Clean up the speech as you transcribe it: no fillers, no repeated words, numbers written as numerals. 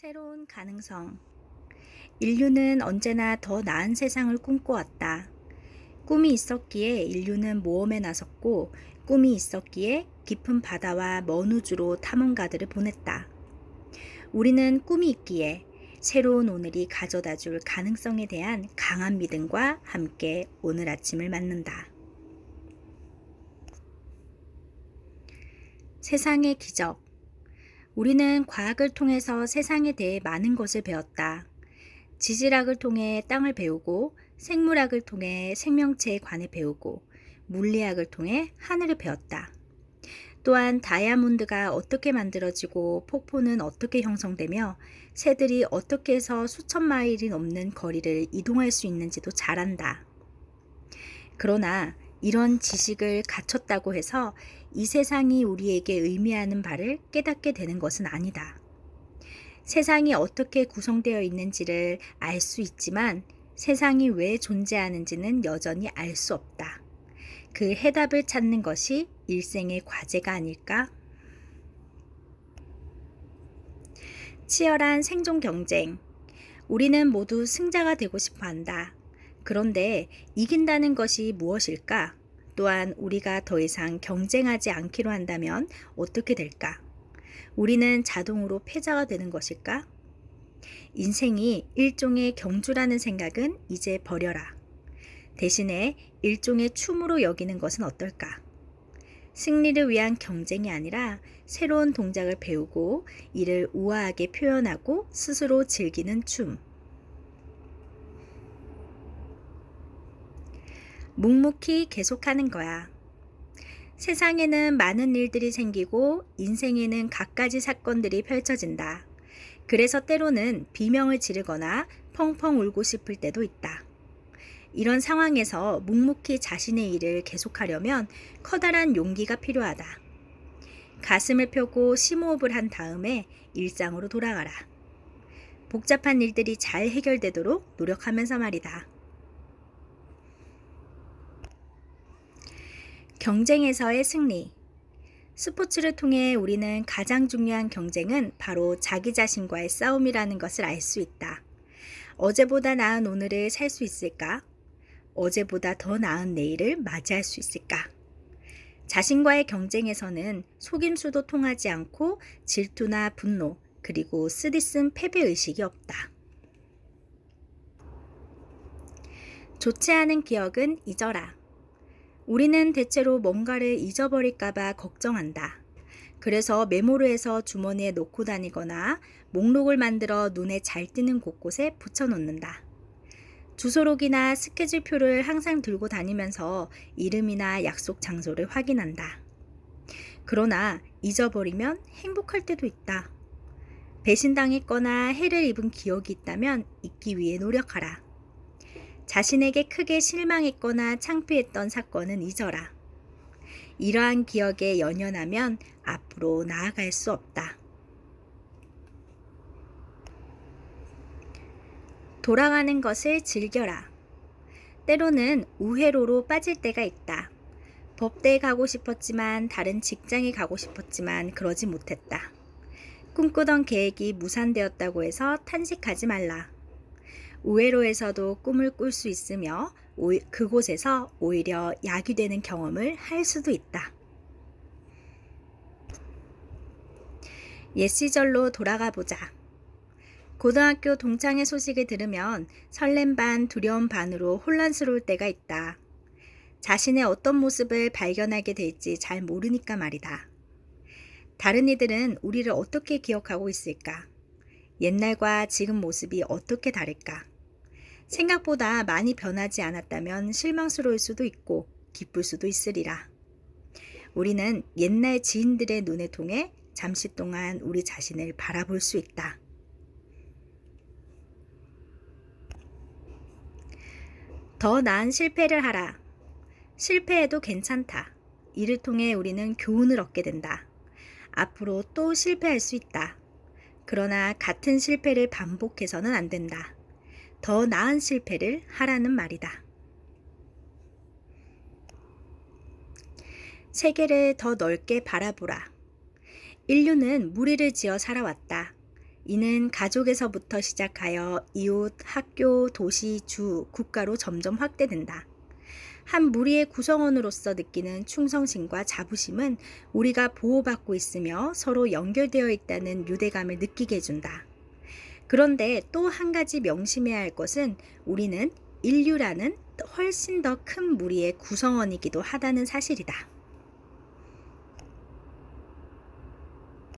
새로운 가능성. 인류는 언제나 더 나은 세상을 꿈꿔왔다. 꿈이 있었기에 인류는 모험에 나섰고, 꿈이 있었기에 깊은 바다와 먼 우주로 탐험가들을 보냈다. 우리는 꿈이 있기에 새로운 오늘이 가져다 줄 가능성에 대한 강한 믿음과 함께 오늘 아침을 맞는다. 세상의 기적. 우리는 과학을 통해서 세상에 대해 많은 것을 배웠다. 지질학을 통해 땅을 배우고, 생물학을 통해 생명체에 관해 배우고, 물리학을 통해 하늘을 배웠다. 또한 다이아몬드가 어떻게 만들어지고 폭포는 어떻게 형성되며 새들이 어떻게 해서 수천 마일이 넘는 거리를 이동할 수 있는지도 잘 안다. 그러나 이런 지식을 갖췄다고 해서 이 세상이 우리에게 의미하는 바를 깨닫게 되는 것은 아니다. 세상이 어떻게 구성되어 있는지를 알 수 있지만 세상이 왜 존재하는지는 여전히 알 수 없다. 그 해답을 찾는 것이 일생의 과제가 아닐까? 치열한 생존 경쟁. 우리는 모두 승자가 되고 싶어 한다. 그런데 이긴다는 것이 무엇일까? 또한 우리가 더 이상 경쟁하지 않기로 한다면 어떻게 될까? 우리는 자동으로 패자가 되는 것일까? 인생이 일종의 경주라는 생각은 이제 버려라. 대신에 일종의 춤으로 여기는 것은 어떨까? 승리를 위한 경쟁이 아니라 새로운 동작을 배우고 이를 우아하게 표현하고 스스로 즐기는 춤. 묵묵히 계속하는 거야. 세상에는 많은 일들이 생기고 인생에는 갖가지 사건들이 펼쳐진다. 그래서 때로는 비명을 지르거나 펑펑 울고 싶을 때도 있다. 이런 상황에서 묵묵히 자신의 일을 계속하려면 커다란 용기가 필요하다. 가슴을 펴고 심호흡을 한 다음에 일상으로 돌아가라. 복잡한 일들이 잘 해결되도록 노력하면서 말이다. 경쟁에서의 승리. 스포츠를 통해 우리는 가장 중요한 경쟁은 바로 자기 자신과의 싸움이라는 것을 알 수 있다. 어제보다 나은 오늘을 살 수 있을까? 어제보다 더 나은 내일을 맞이할 수 있을까? 자신과의 경쟁에서는 속임수도 통하지 않고 질투나 분노, 그리고 쓰디쓴 패배의식이 없다. 좋지 않은 기억은 잊어라. 우리는 대체로 뭔가를 잊어버릴까봐 걱정한다. 그래서 메모를 해서 주머니에 넣고 다니거나 목록을 만들어 눈에 잘 띄는 곳곳에 붙여놓는다. 주소록이나 스케줄표를 항상 들고 다니면서 이름이나 약속 장소를 확인한다. 그러나 잊어버리면 행복할 때도 있다. 배신당했거나 해를 입은 기억이 있다면 잊기 위해 노력하라. 자신에게 크게 실망했거나 창피했던 사건은 잊어라. 이러한 기억에 연연하면 앞으로 나아갈 수 없다. 돌아가는 것을 즐겨라. 때로는 우회로로 빠질 때가 있다. 법대에 가고 싶었지만 다른 직장에 가고 싶었지만 그러지 못했다. 꿈꾸던 계획이 무산되었다고 해서 탄식하지 말라. 우회로에서도 꿈을 꿀 수 있으며 그곳에서 오히려 약이 되는 경험을 할 수도 있다. 옛 시절로 돌아가 보자. 고등학교 동창회 소식을 들으면 설렘 반 두려움 반으로 혼란스러울 때가 있다. 자신의 어떤 모습을 발견하게 될지 잘 모르니까 말이다. 다른 이들은 우리를 어떻게 기억하고 있을까? 옛날과 지금 모습이 어떻게 다를까? 생각보다 많이 변하지 않았다면 실망스러울 수도 있고 기쁠 수도 있으리라. 우리는 옛날 지인들의 눈에 통해 잠시 동안 우리 자신을 바라볼 수 있다. 더 나은 실패를 하라. 실패해도 괜찮다. 이를 통해 우리는 교훈을 얻게 된다. 앞으로 또 실패할 수 있다. 그러나 같은 실패를 반복해서는 안 된다. 더 나은 실패를 하라는 말이다. 세계를 더 넓게 바라보라. 인류는 무리를 지어 살아왔다. 이는 가족에서부터 시작하여 이웃, 학교, 도시, 주, 국가로 점점 확대된다. 한 무리의 구성원으로서 느끼는 충성심과 자부심은 우리가 보호받고 있으며 서로 연결되어 있다는 유대감을 느끼게 해준다. 그런데 또 한 가지 명심해야 할 것은 우리는 인류라는 훨씬 더 큰 무리의 구성원이기도 하다는 사실이다.